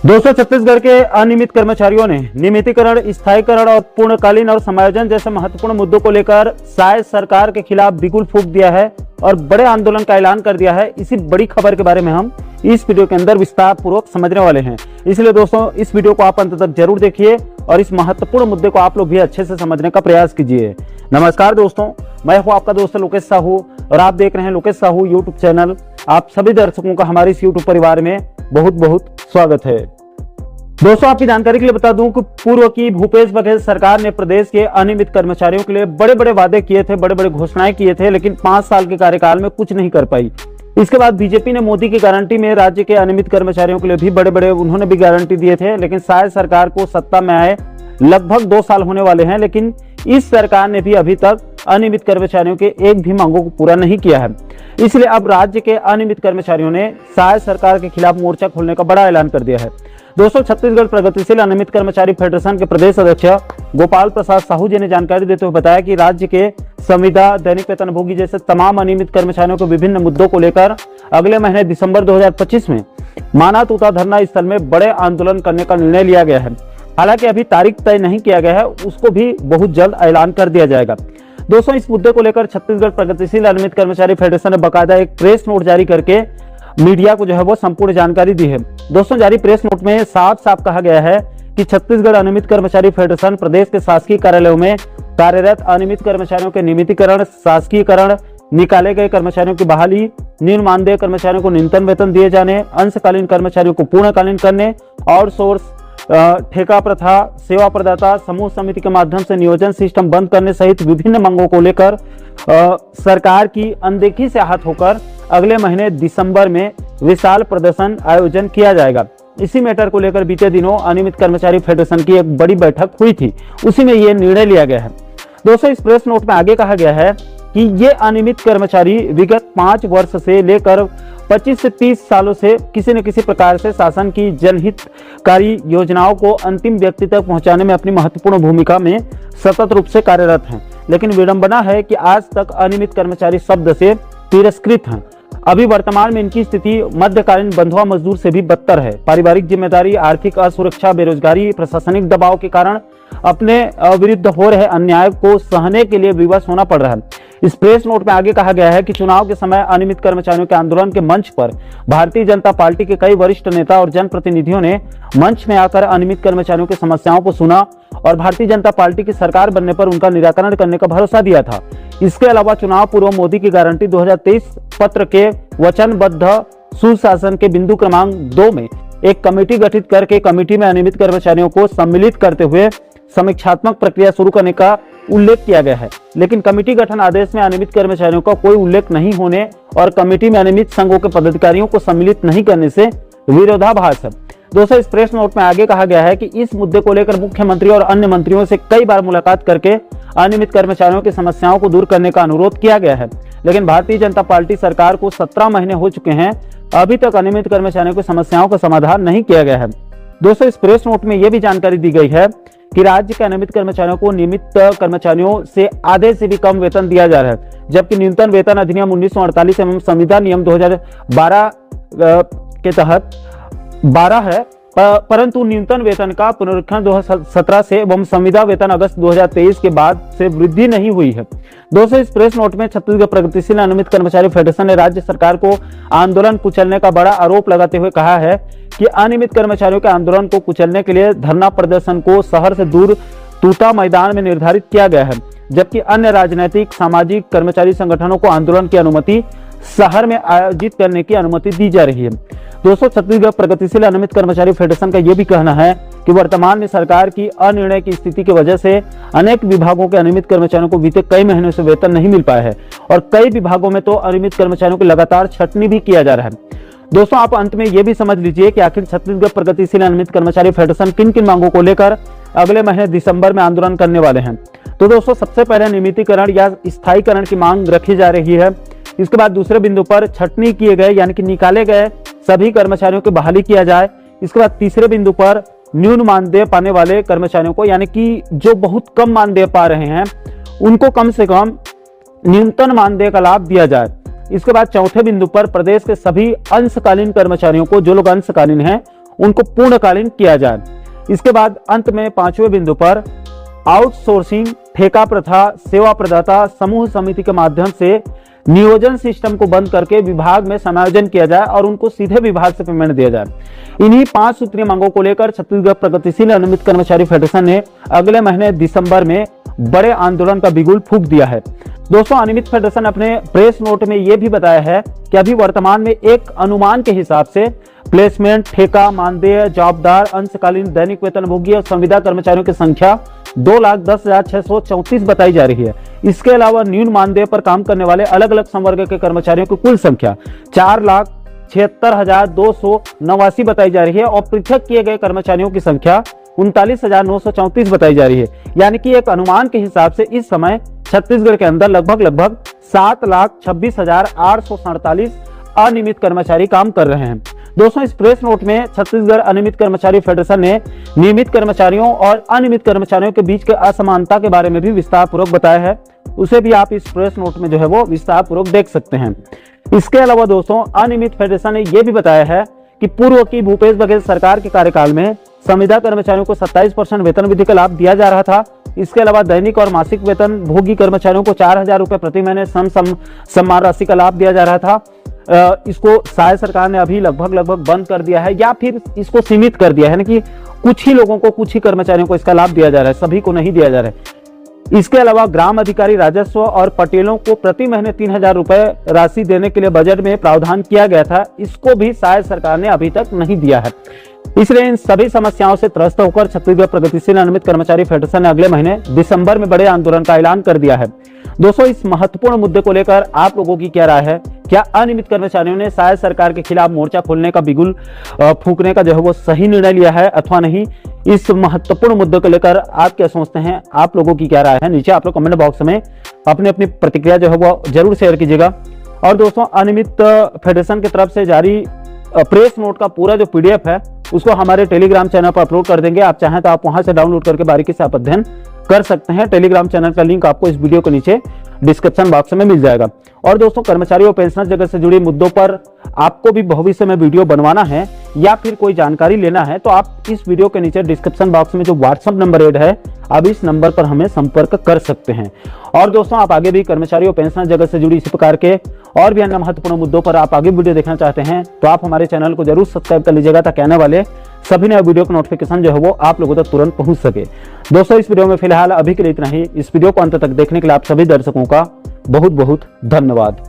दोस्तों, छत्तीसगढ़ के अनियमित कर्मचारियों ने नियमितीकरण, स्थायीकरण और पूर्णकालीन और समायोजन जैसे महत्वपूर्ण मुद्दों को लेकर शायद सरकार के खिलाफ बिगुल फूंक दिया है और बड़े आंदोलन का ऐलान कर दिया है। इसी बड़ी खबर के बारे में हम इस वीडियो के अंदर विस्तार पूर्वक समझने वाले हैं। इसलिए दोस्तों, इस वीडियो को आप अंत तक जरूर देखिए और इस महत्वपूर्ण मुद्दे को आप लोग भी अच्छे से समझने का प्रयास कीजिए। नमस्कार दोस्तों, मैं हूं आपका दोस्त लोकेश साहू और आप देख रहे हैं लोकेश साहू यूट्यूब चैनल। आप सभी दर्शकों का हमारे इस यूट्यूब परिवार में बहुत बहुत स्वागत है। दोस्तों, आपकी जानकारी के लिए बता दूं कि पूर्व की भूपेश बघेल सरकार ने प्रदेश के अनियमित कर्मचारियों के लिए बड़े बड़े वादे किए थे, बड़े बड़े घोषणाएं किए थे, लेकिन 5 साल के कार्यकाल में कुछ नहीं कर पाई। इसके बाद बीजेपी ने मोदी की गारंटी में राज्य के अनियमित कर्मचारियों के लिए भी बड़े बड़े उन्होंने भी गारंटी दिए थे, लेकिन शायद सरकार को सत्ता में आए लगभग 2 साल होने वाले हैं, लेकिन इस सरकार ने भी अभी तक अनियमित कर्मचारियों के एक भी मांगों को पूरा नहीं किया है। इसलिए अब राज्य के अनियमित कर्मचारियों ने शायद सरकार के खिलाफ मोर्चा खोलने का बड़ा ऐलान कर दिया है। दोस्तों, छत्तीसगढ़ प्रगतिशील अनियमित कर्मचारी फेडरेशन के प्रदेश अध्यक्ष गोपाल प्रसाद साहू जी ने जानकारी देते हुए बताया कि राज्य के संविदा, दैनिक वेतनभोगी जैसे तमाम अनियमित कर्मचारियों के विभिन्न मुद्दों को लेकर अगले महीने दिसंबर 2025 में माना तूता धरना स्थल में बड़े आंदोलन करने का निर्णय लिया गया है। हालांकि अभी तारीख तय नहीं किया गया है, उसको भी बहुत जल्द ऐलान कर दिया जाएगा। दोस्तों, इस मुद्दे को लेकर छत्तीसगढ़ प्रगतिशील अनियमित कर्मचारी फेडरेशन ने बाकायदा एक प्रेस नोट जारी करके मीडिया को वो संपूर्ण जानकारी दी है। दोस्तों, जारी प्रेस नोट में साफ साफ कहा गया है कि छत्तीसगढ़ अनियमित कर्मचारी फेडरेशन प्रदेश के शासकीय कार्यालयों में कार्यरत अनियमित कर्मचारियों के नियमितीकरण, शासकीयकरण, निकाले गए कर्मचारियों की बहाली, न्यून मानदेय कर्मचारियों को न्यूनतम वेतन दिए जाने, अंशकालीन कर्मचारियों को पूर्णकालीन करने, आउटसोर्स, ठेका प्रथा, सेवा प्रदाता समूह समिति के माध्यम से नियोजन सिस्टम बंद करने सहित विभिन्न मांगों को लेकर सरकार की अनदेखी से आहत होकर अगले महीने दिसंबर में विशाल प्रदर्शन आयोजन किया जाएगा। इसी मैटर को लेकर बीते दिनों अनियमित कर्मचारी फेडरेशन की एक बड़ी बैठक हुई थी, उसी में यह निर्णय लिया गया है। दोस्तों, इस प्रेस नोट में आगे कहा गया है कि ये अनियमित कर्मचारी विगत 5 वर्ष से लेकर 25 से 30 सालों से किसी न किसी प्रकार से शासन की जनहितकारी योजनाओं को अंतिम व्यक्ति तक पहुंचाने में अपनी महत्वपूर्ण भूमिका में सतत रूप से कार्यरत हैं। लेकिन विडंबना है कि आज तक अनियमित कर्मचारी शब्द से तिरस्कृत हैं। अभी वर्तमान में इनकी स्थिति मध्यकालीन बंधुआ मजदूर से भी बदतर है। पारिवारिक जिम्मेदारी, आर्थिक असुरक्षा, बेरोजगारी, प्रशासनिक दबाव के कारण अपने विरुद्ध हो रहे अन्याय को सहने के लिए विवश होना पड़ रहा है। इस प्रेस नोट में आगे कहा गया है कि चुनाव के समय अनियमित कर्मचारियों के आंदोलन के मंच पर भारतीय जनता पार्टी के कई वरिष्ठ नेता और जनप्रतिनिधियों ने मंच में आकर अनियमित कर्मचारियों की समस्याओं को सुना और भारतीय जनता पार्टी की सरकार बनने पर उनका निराकरण करने का भरोसा दिया था। इसके अलावा चुनाव पूर्व मोदी की गारंटी 2023 पत्र के वचनबद्ध सुशासन के बिंदु क्रमांक 2 में एक कमेटी गठित करके कमेटी में अनियमित कर्मचारियों को सम्मिलित करते हुए समीक्षात्मक प्रक्रिया शुरू करने का उल्लेख किया गया है। लेकिन कमेटी गठन आदेश में अनियमित कर्मचारियों का कोई उल्लेख नहीं होने और कमेटी में अनियमित संघों के पदाधिकारियों को सम्मिलित नहीं करने से विरोधाभास है। दोस्तों, इस प्रेस नोट में आगे कहा गया है कि इस मुद्दे को लेकर मुख्यमंत्री और अन्य मंत्रियों से कई बार मुलाकात करके अनियमित कर्मचारियों की समस्याओं को दूर करने का अनुरोध किया गया है, लेकिन भारतीय जनता पार्टी सरकार को 17 महीने हो चुके हैं, अभी तक अनियमित कर्मचारियों की समस्याओं का समाधान नहीं किया गया है। दोस्तों, इस प्रेस नोट में यह भी जानकारी दी गई है कि राज्य के अनियमित कर्मचारियों को नियमित कर्मचारियों से आधे से भी कम वेतन दिया जा रहा है, जबकि न्यूनतम वेतन अधिनियम 1948 एवं संविदा नियम 2012 के तहत 12 है, परंतु न्यूनतम वेतन का पुनरीक्षण 2017 से एवं संविदा वेतन अगस्त 2023 के बाद से वृद्धि नहीं हुई है। दोस्तों, इस प्रेस नोट में छत्तीसगढ़ प्रगतिशील अनियमित कर्मचारी फेडरेशन ने राज्य सरकार को आंदोलन कुचलने का बड़ा आरोप लगाते हुए कहा है कि अनियमित कर्मचारियों के आंदोलन को कुचलने के लिए धरना प्रदर्शन को शहर से दूर तूता मैदान में निर्धारित किया गया है, जबकि अन्य राजनीतिक, सामाजिक, कर्मचारी संगठनों को आंदोलन की अनुमति शहर में आयोजित करने की अनुमति दी जा रही है। दोस्तों, छत्तीसगढ़ प्रगतिशील अनियमित कर्मचारी फेडरेशन का यह भी कहना है कि वर्तमान में सरकार की अनिर्णय की स्थिति की वजह से अनेक विभागों के अनियमित कर्मचारियों को बीते कई महीनों से वेतन नहीं मिल पाया है और कई विभागों में तो अनियमित कर्मचारियों की लगातार छटनी भी किया जा रहा है। दोस्तों, आप अंत में यह भी समझ लीजिए कि आखिर छत्तीसगढ़ प्रगतिशील अनियमित कर्मचारी फेडरेशन किन किन मांगों को लेकर अगले महीने दिसंबर में आंदोलन करने वाले हैं। तो दोस्तों, सबसे पहले नियमितीकरण या स्थायीकरण की मांग रखी जा रही है। इसके बाद दूसरे बिंदु पर छटनी किए गए यानी कि निकाले गए सभी कर्मचारियों की बहाली किया जाए। इसके बाद तीसरे बिंदु पर न्यून मानदेय पाने वाले कर्मचारियों को यानी कि जो बहुत कम मानदेय पा रहे हैं उनको कम से कम न्यूनतम मानदेय का लाभ दिया जाए। इसके बाद चौथे बिंदु पर प्रदेश के सभी अंशकालीन कर्मचारियों को, जो लोग अंशकालीन हैं, उनको पूर्णकालीन किया जाए। इसके बाद अंत में 5वें बिंदु पर आउटसोर्सिंग, ठेका प्रथा, सेवा प्रदाता समूह समिति के माध्यम से नियोजन सिस्टम को बंद करके विभाग में समायोजन किया जाए और उनको सीधे विभाग से पेमेंट दिया जाए। इन्हीं 5 सूत्रीय मांगों को लेकर छत्तीसगढ़ प्रगतिशील अनियमित कर्मचारी फेडरेशन ने अगले महीने दिसंबर में बड़े आंदोलन का बिगुल फूंक दिया है। दोस्तों, अनियमित फेडरेशन अपने प्रेस नोट में यह भी बताया है कि अभी वर्तमान में एक अनुमान के हिसाब से प्लेसमेंट, ठेका, मानदेय, जवाबदार, अंशकालीन, दैनिक वेतनभोगी और संविदा कर्मचारियों की संख्या 2,10,634 बताई जा रही है। इसके अलावा न्यून मानदेय पर काम करने वाले अलग अलग संवर्ग के कर्मचारियों की कुल संख्या 4,76,289 बताई जा रही है और पृथक किए गए कर्मचारियों की संख्या 39,934 बताई जा रही है। यानी कि एक अनुमान के हिसाब से इस समय छत्तीसगढ़ के अंदर लगभग 7,26,847 अनियमित कर्मचारी काम कर रहे हैं। दोस्तों, इस प्रेस नोट में छत्तीसगढ़ अनियमित कर्मचारी फेडरेशन ने नियमित कर्मचारियों और अनियमित कर्मचारियों के बीच के असमानता के बारे में भी विस्तार पूर्वक बताया है। उसे भी आप इस प्रेस नोट में जो है वो विस्तार पूर्वक देख सकते हैं। इसके अलावा दोस्तों, अनियमित फेडरेशन ने यह भी बताया है कि पूर्व की भूपेश बघेल सरकार के कार्यकाल में संविदा कर्मचारियों को 27% वेतन वृद्धि का लाभ दिया जा रहा था। इसके अलावा दैनिक और मासिक वेतन भोगी कर्मचारियों को 4,000 रुपए प्रति महीने सम्मान राशि का लाभ दिया जा रहा था। इसको शायद सरकार ने अभी लगभग बंद कर दिया है या फिर इसको सीमित कर दिया है, यानी कि कुछ ही लोगों को, कुछ ही कर्मचारियों को इसका लाभ दिया जा रहा है, सभी को नहीं दिया जा रहा है। इसके अलावा ग्राम अधिकारी राजस्व और पटेलों को प्रति महीने 3,000 रुपए राशि देने के लिए बजट में प्रावधान किया गया था, इसको भी शायद सरकार ने अभी तक नहीं दिया है। इसलिए इन सभी समस्याओं से त्रस्त होकर छत्तीसगढ़ प्रगतिशील अनियमित कर्मचारी फेडरेशन ने अगले महीने दिसंबर में बड़े आंदोलन का ऐलान कर दिया है। दोस्तों, इस महत्वपूर्ण मुद्दे को लेकर आप लोगों की क्या राय है? क्या अनियमित कर्मचारियों ने शायद सरकार के खिलाफ मोर्चा खोलने का बिगुल फूंकने का जो है वो सही निर्णय लिया है अथवा नहीं? इस महत्वपूर्ण मुद्दे को लेकर आप क्या सोचते हैं? आप लोगों की क्या राय है? नीचे आप लोग कमेंट बॉक्स में अपनी प्रतिक्रिया जो है वो जरूर शेयर कीजिएगा। और दोस्तों, अनियमित फेडरेशन की तरफ से जारी प्रेस नोट का पूरा जो PDF है उसको हमारे टेलीग्राम चैनल पर अपलोड कर देंगे। आप चाहें तो आप वहां से डाउनलोड करके बारीकी से आप अध्ययन कर सकते हैं। टेलीग्राम चैनल का लिंक आपको इस वीडियो के नीचे डिस्क्रिप्शन बॉक्स में मिल जाएगा। और दोस्तों, कर्मचारी और पेंशनर जगत से जुड़े मुद्दों पर आपको भी भविष्य में वीडियो बनवाना है या फिर कोई जानकारी लेना है तो आप इस वीडियो के नीचे डिस्क्रिप्शन बॉक्स में जो व्हाट्सएप नंबर ऐड है, आप इस नंबर पर हमें संपर्क कर सकते हैं। और दोस्तों, आप आगे भी कर्मचारी और पेंशनर जगत से जुड़ी इसी प्रकार के और भी अन्य महत्वपूर्ण मुद्दों पर आप आगे वीडियो देखना चाहते हैं तो आप हमारे चैनल को जरूर सब्सक्राइब कर लीजिएगा ताकि आने वाले सभी नए वीडियो का नोटिफिकेशन जो है वो आप लोगों तक तुरंत पहुंच सके। दोस्तों, इस वीडियो में फिलहाल अभी के लिए इतना ही। इस वीडियो को अंत तक देखने के लिए आप सभी दर्शकों का बहुत बहुत धन्यवाद।